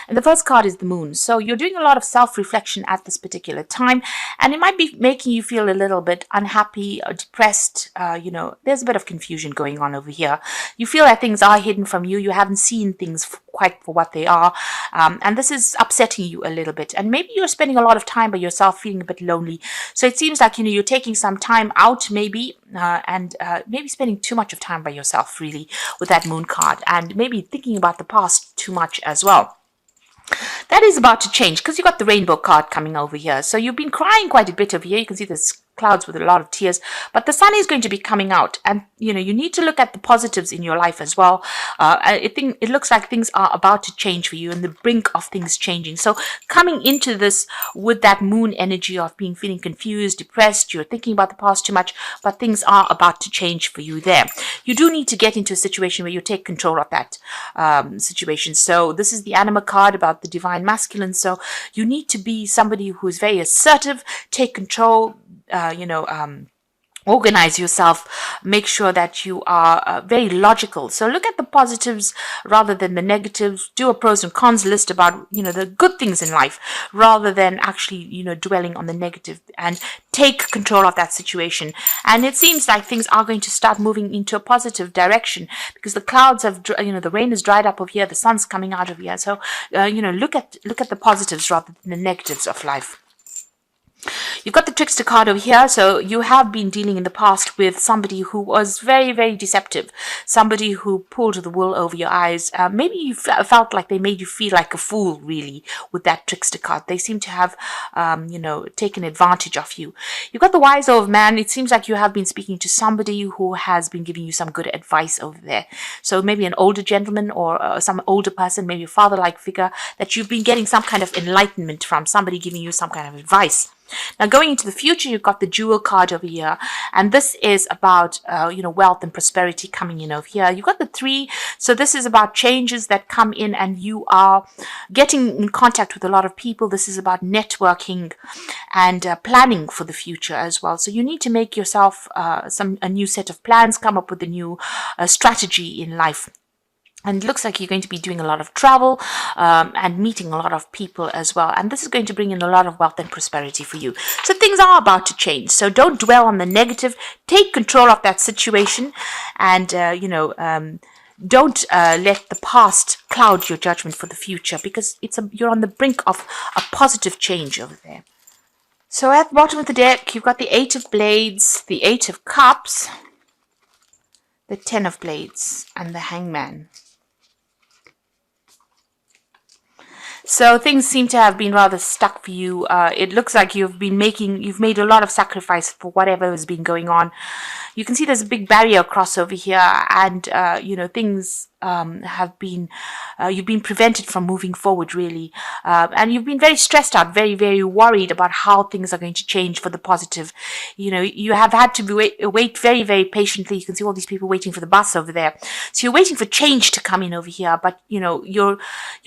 And the first card is the moon. So you're doing a lot of self-reflection at this particular time, and it might be making you feel a little bit unhappy or depressed. There's a bit of confusion going on over here. You feel that things are hidden from you. You haven't seen things quite for what they are. And this is upsetting you a little bit. And maybe you're spending a lot of time by yourself, feeling a bit lonely. So it seems like, you're taking some time out maybe, and maybe spending too much of time by yourself, really, with that moon card. And maybe thinking about the past too much as well. That is about to change because you got the rainbow card coming over here. So you've been crying quite a bit over here. You can see there's clouds with a lot of tears, but the sun is going to be coming out, and you need to look at the positives in your life as well. It looks like things are about to change for you, and the brink of things changing. So coming into this with that moon energy of feeling confused, depressed, you're thinking about the past too much, but things are about to change for you there. You do need to get into a situation where you take control of that situation. So this is the anima card about the divine masculine. So you need to be somebody who is very assertive, take control, organize yourself, make sure that you are very logical. So look at the positives rather than the negatives. Do a pros and cons list about, the good things in life rather than actually, dwelling on the negative, and take control of that situation. And it seems like things are going to start moving into a positive direction because the clouds have, the rain is dried up over here, the sun's coming out of here. So, look at the positives rather than the negatives of life. You've got the trickster card over here. So you have been dealing in the past with somebody who was very, very deceptive, somebody who pulled the wool over your eyes. Maybe you felt like they made you feel like a fool, really, with that trickster card. They seem to have, taken advantage of you. You've got the wise old man. It seems like you have been speaking to somebody who has been giving you some good advice over there. So maybe an older gentleman or some older person, maybe a father-like figure, that you've been getting some kind of enlightenment from, somebody giving you some kind of advice. Now, going into the future, you've got the jewel card over here, and this is about, wealth and prosperity coming in over here. You've got the 3, so this is about changes that come in, and you are getting in contact with a lot of people. This is about networking and planning for the future as well. So you need to make yourself a new set of plans, come up with a new strategy in life. And it looks like you're going to be doing a lot of travel and meeting a lot of people as well. And this is going to bring in a lot of wealth and prosperity for you. So things are about to change. So don't dwell on the negative. Take control of that situation. And, don't let the past cloud your judgment for the future, because you're on the brink of a positive change over there. So at the bottom of the deck, you've got the 8 of Blades, the 8 of Cups, the 10 of Blades, and the Hangman. So things seem to have been rather stuck for you. It looks like you've made a lot of sacrifice for whatever has been going on. You can see there's a big barrier across over here, and things have been, you've been prevented from moving forward, really. And you've been very stressed out, very, very worried about how things are going to change for the positive. You have had to wait very, very patiently. You can see all these people waiting for the bus over there. So you're waiting for change to come in over here, but, you're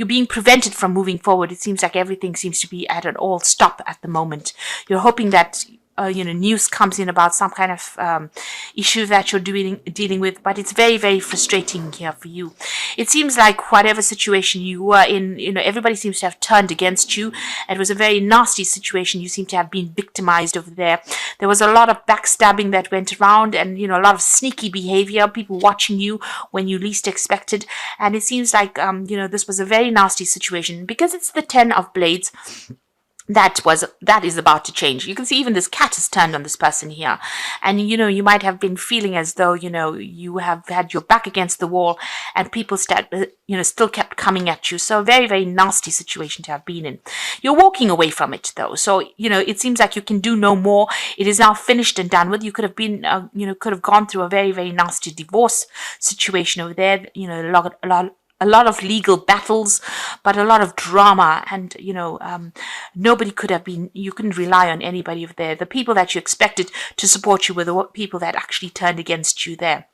being prevented from moving forward. It seems like everything seems to be at an all stop at the moment. You're hoping that news comes in about some kind of issue that you're dealing with, but it's very, very frustrating here for you. It seems like whatever situation you were in, everybody seems to have turned against you. It was a very nasty situation. You seem to have been victimized over there. There was a lot of backstabbing that went around, and a lot of sneaky behavior, people watching you when you least expected. And it seems like this was a very nasty situation, because it's the 10 of Blades. That is about to change. You can see even this cat has turned on this person here, and you might have been feeling as though you have had your back against the wall, and people still kept coming at you. So a very, very nasty situation to have been in. You're walking away from it though, so it seems like you can do no more. It is now finished and done with. You could have been could have gone through a very, very nasty divorce situation over there. A lot of legal battles, but a lot of drama, and nobody could have been, you couldn't rely on anybody over there. The people that you expected to support you were the people that actually turned against you there.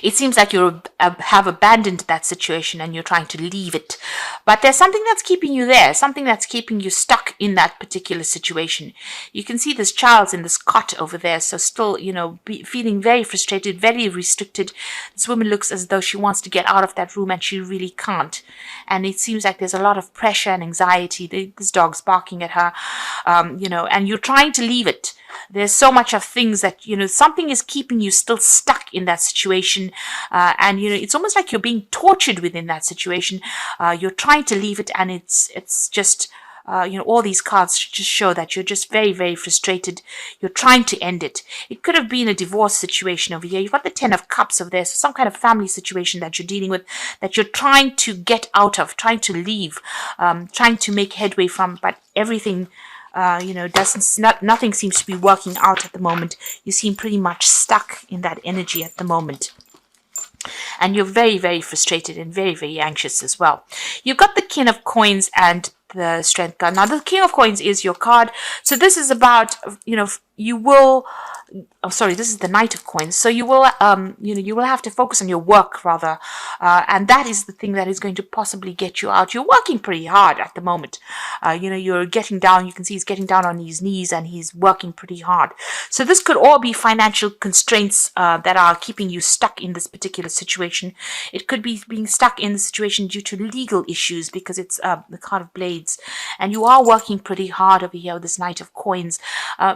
It seems like you have abandoned that situation and you're trying to leave it. But there's something that's keeping you there, something that's keeping you stuck in that particular situation. You can see this child's in this cot over there, so still, feeling very frustrated, very restricted. This woman looks as though she wants to get out of that room and she really can't. And it seems like there's a lot of pressure and anxiety. This dog's barking at her, and you're trying to leave it. There's so much of things that, something is keeping you still stuck in that situation. And, it's almost like you're being tortured within that situation. You're trying to leave it, and it's just, all these cards just show that you're just very, very frustrated. You're trying to end it. It could have been a divorce situation over here. You've got the 10 of Cups over there. So some kind of family situation that you're dealing with, that you're trying to get out of, trying to leave, trying to make headway from, but everything nothing seems to be working out at the moment. You seem pretty much stuck in that energy at the moment. And you're very, very frustrated and very, very anxious as well. You've got the King of Coins and the Strength card. Now, the King of Coins is your card. So this is about, you will... Oh, sorry, this is the Knight of Coins. So you will, you will have to focus on your work rather, and that is the thing that is going to possibly get you out. You're working pretty hard at the moment. You're getting down. You can see he's getting down on his knees and he's working pretty hard. So this could all be financial constraints that are keeping you stuck in this particular situation. It could be being stuck in the situation due to legal issues because it's the card of Blades, and you are working pretty hard over here with this Knight of Coins.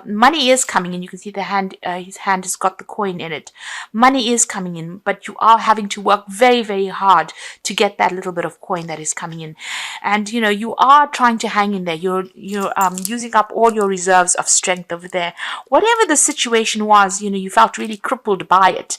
Money is coming in. You can see the hand. His hand has got the coin in it. Money is coming in, but you are having to work very, very hard to get that little bit of coin that is coming in. And you are trying to hang in there. You're using up all your reserves of strength over there. Whatever the situation was, you felt really crippled by it.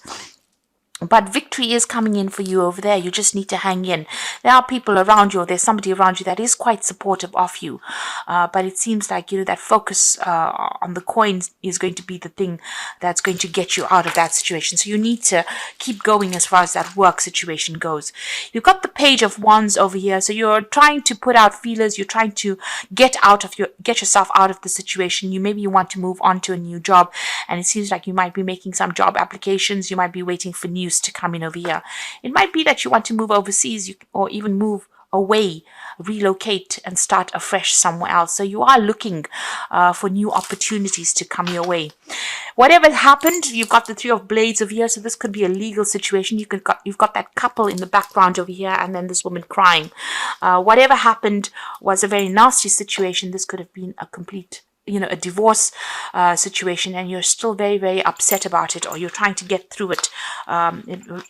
But victory is coming in for you over there. You just need to hang in. There are people around you, or there's somebody around you that is quite supportive of you. But it seems like, that focus on the coins is going to be the thing that's going to get you out of that situation. So you need to keep going as far as that work situation goes. You've got the Page of Wands over here. So you're trying to put out feelers. You're trying to get yourself out of the situation. Maybe you want to move on to a new job. And it seems like you might be making some job applications. You might be waiting for news to come in over here. It might be that you want to move overseas or even move away, relocate and start afresh somewhere else. So you are looking for new opportunities to come your way. Whatever happened, you've got the Three of Blades over here. So this could be a legal situation. You've got that couple in the background over here, and then this woman crying. Whatever happened was a very nasty situation. This could have been a complete a divorce situation, and you're still very, very upset about it, or you're trying to get through it.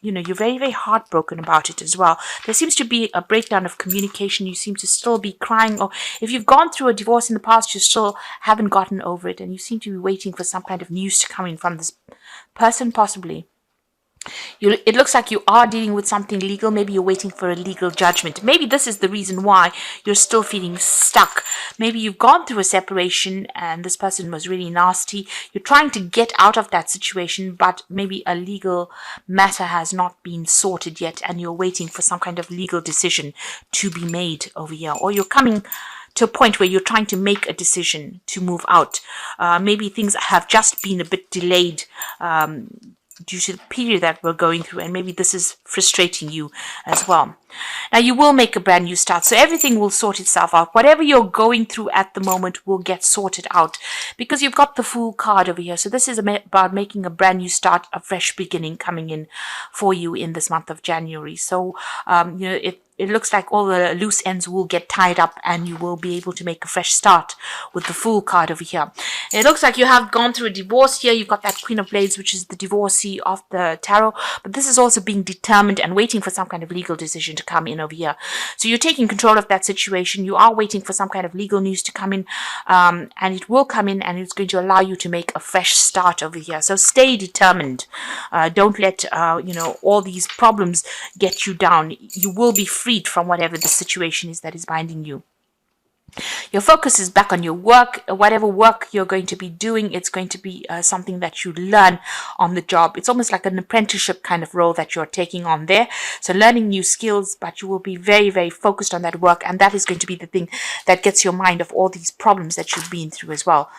You're very, very heartbroken about it as well. There seems to be a breakdown of communication. You seem to still be crying, or if you've gone through a divorce in the past, you still haven't gotten over it, and you seem to be waiting for some kind of news to come in from this person, possibly. It looks like you are dealing with something legal. Maybe you're waiting for a legal judgment. Maybe this is the reason why you're still feeling stuck. Maybe you've gone through a separation and this person was really nasty. You're trying to get out of that situation, but maybe a legal matter has not been sorted yet, and you're waiting for some kind of legal decision to be made over here. Or you're coming to a point where you're trying to make a decision to move out. Maybe things have just been a bit delayed due to the period that we're going through, and maybe this is frustrating you as well. Now, you will make a brand new start, so everything will sort itself out. Whatever you're going through at the moment will get sorted out, because you've got the Fool card over here. So this is about making a brand new start, a fresh beginning coming in for you in this month of January. So, it looks like all the loose ends will get tied up and you will be able to make a fresh start with the Fool card over here. It looks like you have gone through a divorce here. You've got that Queen of Blades, which is the divorcee of the tarot. But this is also being determined and waiting for some kind of legal decision to come in over here. So you're taking control of that situation. You are waiting for some kind of legal news to come in. And it will come in, and it's going to allow you to make a fresh start over here. So stay determined. Don't let, all these problems get you down. You will be freed from whatever the situation is that is binding you. Your focus is back on your work. Whatever work you're going to be doing, it's going to be something that you learn on the job. It's almost like an apprenticeship kind of role that you're taking on there. So learning new skills, but you will be very, very focused on that work. And that is going to be the thing that gets your mind off all these problems that you've been through as well.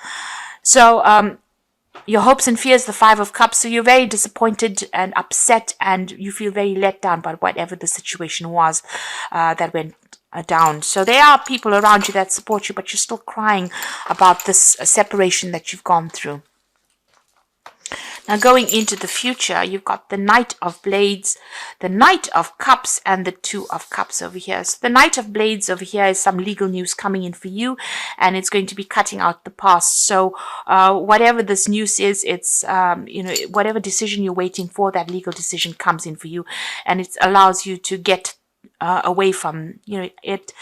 So, your hopes and fears, the Five of Cups. So you're very disappointed and upset, and you feel very let down by whatever the situation was that went down. So there are people around you that support you, but you're still crying about this separation that you've gone through. Now going into the future, you've got the Knight of Blades, the Knight of Cups, and the Two of Cups over here. So the Knight of Blades over here is some legal news coming in for you, and it's going to be cutting out the past. So whatever this news is, it's whatever decision you're waiting for, that legal decision comes in for you, and it allows you to get away from, it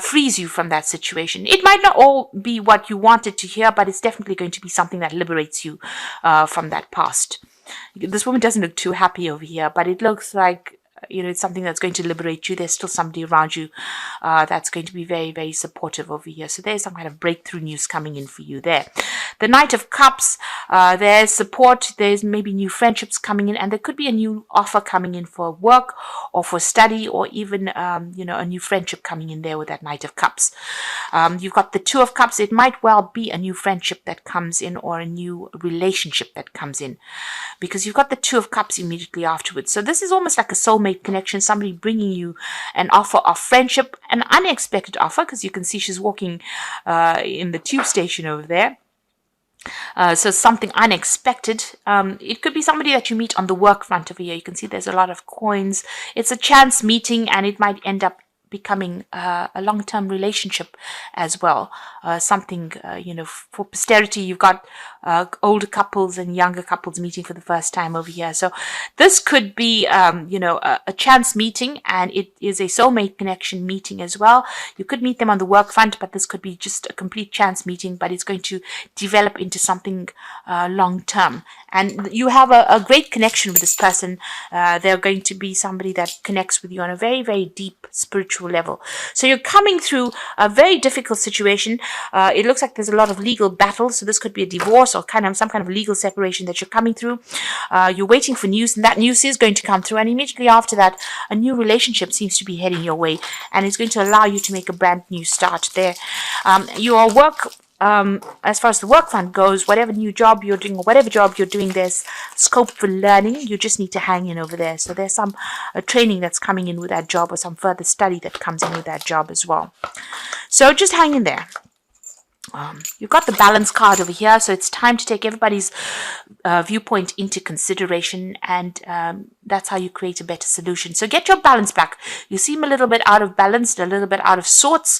frees you from that situation. It might not all be what you wanted to hear, but it's definitely going to be something that liberates you from that past. This woman doesn't look too happy over here, but it looks like it's something that's going to liberate you. There's still somebody around you that's going to be very, very supportive over here. So there's some kind of breakthrough news coming in for you there. The Knight of Cups, there's support, there's maybe new friendships coming in, and there could be a new offer coming in for work or for study, or even, a new friendship coming in there with that Knight of Cups. You've got the Two of Cups. It might well be a new friendship that comes in, or a new relationship that comes in, because you've got the Two of Cups immediately afterwards. So this is almost like a soulmate connection, somebody bringing you an offer of friendship, an unexpected offer, because you can see she's walking in the tube station over there. So something unexpected. It could be somebody that you meet on the work front over here. You can see there's a lot of coins. It's a chance meeting, and it might end up becoming a long-term relationship as well. Something, for posterity. You've got older couples and younger couples meeting for the first time over here. So this could be, a chance meeting, and it is a soulmate connection meeting as well. You could meet them on the work front, but this could be just a complete chance meeting, but it's going to develop into something long-term. And you have a great connection with this person. They're going to be somebody that connects with you on a very, very deep spiritual level. So you're coming through a very difficult situation. It looks like there's a lot of legal battles. So this could be a divorce or some kind of legal separation that you're coming through. You're waiting for news, and that news is going to come through. And immediately after that, a new relationship seems to be heading your way, and it's going to allow you to make a brand new start there. Your work, as far as the work front goes, whatever new job you're doing or whatever job you're doing, there's scope for learning. You just need to hang in over there. So there's some training that's coming in with that job, or some further study that comes in with that job as well. So just hang in there. You've got the balance card over here, so it's time to take everybody's viewpoint into consideration, and that's how you create a better solution. So get your balance back. You seem a little bit out of balance, a little bit out of sorts.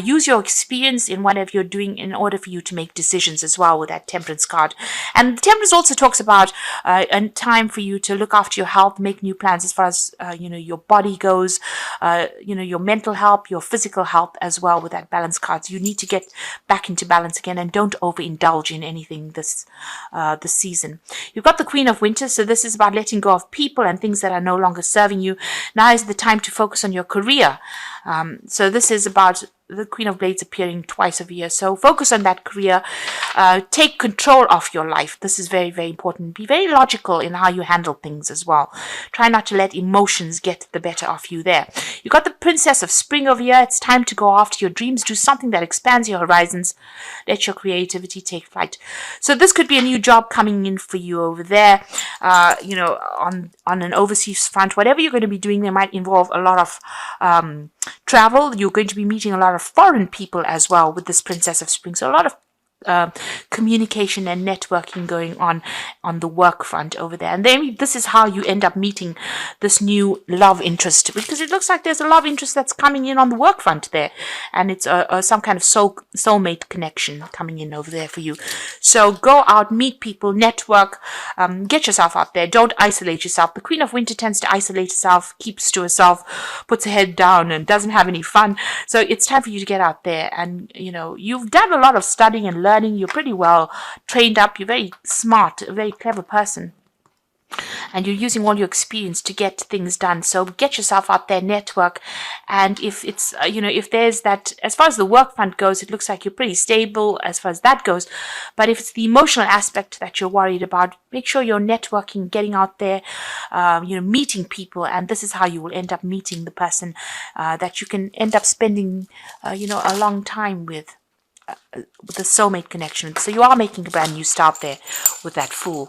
Use your experience in whatever you're doing in order for you to make decisions as well with that Temperance card. And the Temperance also talks about a time for you to look after your health, make new plans as far as your body goes, your mental health, your physical health as well with that balance card. So you need to get back into balance again, and don't overindulge in anything this season. You've got the Queen of Winter, so this is about letting go of people and things that are no longer serving you. Now is the time to focus on your career. So this is about the Queen of Blades appearing twice a year. So focus on that career. Take control of your life. This is very, very important. Be very logical in how you handle things as well. Try not to let emotions get the better of you there. You got the Princess of Spring over here. It's time to go after your dreams. Do something that expands your horizons. Let your creativity take flight. So this could be a new job coming in for you over there. On an overseas front. Whatever you're going to be doing, there might involve a lot of travel. You're going to be meeting a lot of foreign people as well with this Princess of Spring. So a lot of communication and networking going on the work front over there. And then this is how you end up meeting this new love interest, because it looks like there's a love interest that's coming in on the work front there, and it's some kind of soulmate connection coming in over there for you. So go out, meet people, network, get yourself out there. Don't isolate yourself. The Queen of Winter tends to isolate herself, keeps to herself, puts her head down, and doesn't have any fun. So it's time for you to get out there, and you've done a lot of studying and learning. You're pretty well trained up. You're very smart, a very clever person, and you're using all your experience to get things done. So get yourself out there, network. And if it's if there's that, as far as the work front goes, it looks like you're pretty stable as far as that goes. But if it's the emotional aspect that you're worried about, make sure you're networking, getting out there, meeting people. And this is how you will end up meeting the person that you can end up spending a long time with. with a soulmate connection. So you are making a brand new start there with that Fool.